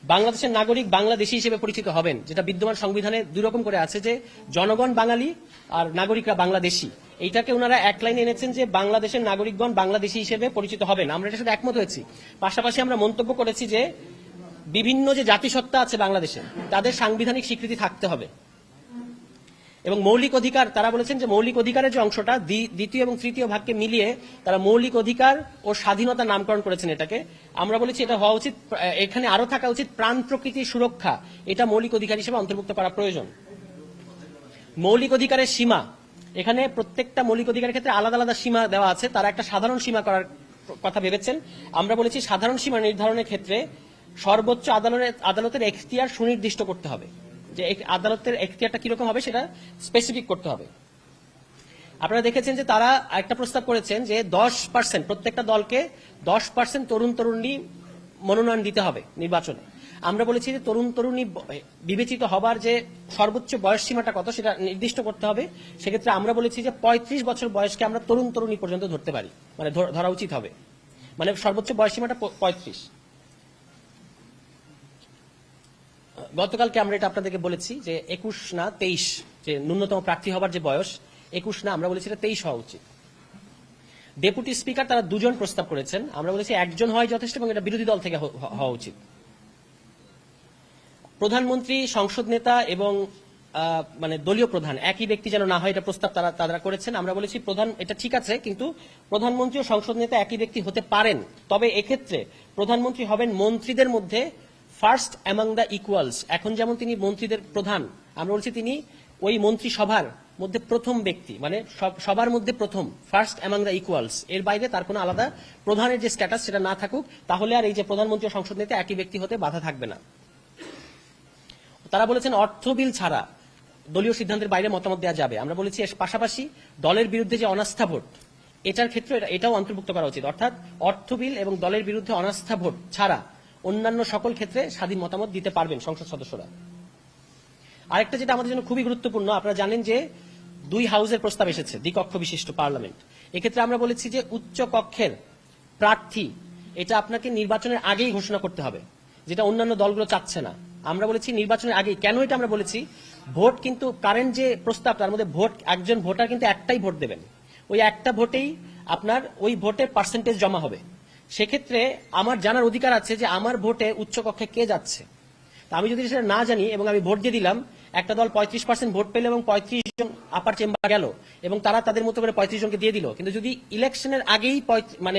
বাংলাদেশের নাগরিক বাংলাদেশী হিসেবে পরিচিত হবেন, যেটা বিদ্যমান সংবিধানে দুই রকম করে আছে, যে জনগণ বাঙালি আর নাগরিকরা বাংলাদেশী। এইটাকে ওনারা এক লাইনে এনেছেন যে বাংলাদেশের নাগরিকগণ বাংলাদেশী হিসেবে পরিচিত হবেন। আমরা এটার সাথে একমত হয়েছি। পাশাপাশি আমরা মন্তব্য করেছি যে বিভিন্ন যে জাতিসত্তা আছে বাংলাদেশে তাদের সাংবিধানিক স্বীকৃতি থাকতে হবে এবং মৌলিক অধিকার, তারা বলেছেন যে মৌলিক অধিকারের যে অংশটা দ্বিতীয় এবং তৃতীয় ভাগকে মিলিয়ে তারা মৌলিক অধিকার ও স্বাধীনতা নামকরণ করেছেন এটাকে। আমরা বলেছি এটা হওয়া উচিত, এখানে আরো থাকা উচিত প্রাণ প্রকৃতির সুরক্ষা, এটা মৌলিক অধিকার হিসেবে অন্তর্ভুক্ত করা প্রয়োজন। মৌলিক অধিকারের সীমা, এখানে প্রত্যেকটা মৌলিক অধিকারের ক্ষেত্রে আলাদা আলাদা সীমা দেওয়া আছে, তারা একটা সাধারণ সীমা করার কথা ভেবেছেন। আমরা বলেছি সাধারণ সীমা নির্ধারণের ক্ষেত্রে সর্বোচ্চ আদালতের এখতিয়ার সুনির্দিষ্ট করতে হবে, যে আদালতের এখতিয়ারটা কিরকম হবে সেটা স্পেসিফিক করতে হবে। আপনারা দেখেছেন যে তারা একটা প্রস্তাব করেছেন যে 10% প্রত্যেকটা দলকে 10% তরুণ তরুণী মনোনয়ন দিতে হবে নির্বাচনে। আমরা বলেছি যে তরুণ তরুণী বিবেচিত হবার যে সর্বোচ্চ বয়স সীমাটা কত সেটা নির্দিষ্ট করতে হবে। সেক্ষেত্রে আমরা বলেছি যে 35 বছর বয়সকে আমরা তরুণ তরুণী পর্যন্ত ধরতে পারি, মানে ধরা উচিত হবে, মানে সর্বোচ্চ বয়স সীমাটা 35। গতকালকে আমরা এটা আপনাদেরকে বলেছি যে 21 না 23, যে ন্যূনতম প্রার্থী হবার যে বয়স 21 না, আমরা বলেছি এটা 23 হওয়া উচিত। ডেপুটি স্পিকার তারা দুজন প্রস্তাব করেছেন, আমরা বলেছি একজন হয় যথেষ্ট এবং এটা বিরোধী দল থেকে হওয়া উচিত। প্রধানমন্ত্রী, সংসদ নেতা এবং মানে দলীয় প্রধান একই ব্যক্তি যেন না হয়, এটা প্রস্তাব তারা করেছেন। আমরা বলেছি এটা ঠিক আছে, কিন্তু প্রধানমন্ত্রী ও সংসদ নেতা একই ব্যক্তি হতে পারেন, তবে এক্ষেত্রে প্রধানমন্ত্রী হবেন মন্ত্রীদের মধ্যে ফার্স্ট অ্যামাং দ্য ইকুয়ালস। এখন যেমন তিনি মন্ত্রীদের প্রধান, আমরা বলছি তিনি ওই মন্ত্রিসভার মধ্যে প্রথম ব্যক্তি, মানে সবার মধ্যে প্রথম, ফার্স্ট অ্যামাং দ্য ইকুয়ালস। এর বাইরে তার কোনো আলাদা প্রধানের যে স্ট্যাটাস সেটা না থাকুক, তাহলে আর এই যে প্রধানমন্ত্রী ও সংসদ নেতা একই ব্যক্তি হতে বাধা থাকবে না। তারা বলেছেন অর্থ বিল ছাড়া দলীয় সিদ্ধান্তের বাইরে মতামত দেওয়া যাবে। আমরা বলেছি এর পাশাপাশি দলের বিরুদ্ধে যে অনাস্থা ভোট, এটার ক্ষেত্রে এটাও অন্তর্ভুক্ত করা উচিত, অর্থাৎ অর্থ বিল এবং দলের বিরুদ্ধে অনাস্থা ভোট ছাড়া অন্যান্য সকল ক্ষেত্রে স্বাধীন মতামত দিতে পারবেন সংসদ সদস্যরা। আরেকটা যেটা আমাদের জন্য খুবই গুরুত্বপূর্ণ, আপনারা জানেন যে 2 হাউসের প্রস্তাব এসেছে, দ্বিকক্ষ বিশিষ্ট পার্লামেন্ট। এক্ষেত্রে আমরা বলেছি যে উচ্চ কক্ষের প্রার্থী এটা আপনাকে নির্বাচনের আগেই ঘোষণা করতে হবে, যেটা অন্যান্য দলগুলো চাচ্ছে না। আমরা বলেছি নির্বাচনের আগেই। কেন এটা আমরা বলেছি, ভোট কিন্তু কারেন্ট যে প্রস্তাব তার মধ্যে ভোট, একজন ভোটার কিন্তু একটাই ভোট দেবেন, ওই একটা ভোটেই আপনার ওই ভোটের পার্সেন্টেজ জমা হবে। সেক্ষেত্রে আমার জানার অধিকার আছে যে আমার ভোটে উচ্চ কক্ষে কে যাচ্ছে। তা আমি যদি সেটা না জানি এবং আমি ভোট দিয়ে দিলাম, একটা দল 35% ভোট পেল এবং 35 জন আপার চেম্বার গেল এবং তারা তাদের মতো করে 35 জনকে দিয়ে দিল, কিন্তু যদি ইলেকশনের আগেই মানে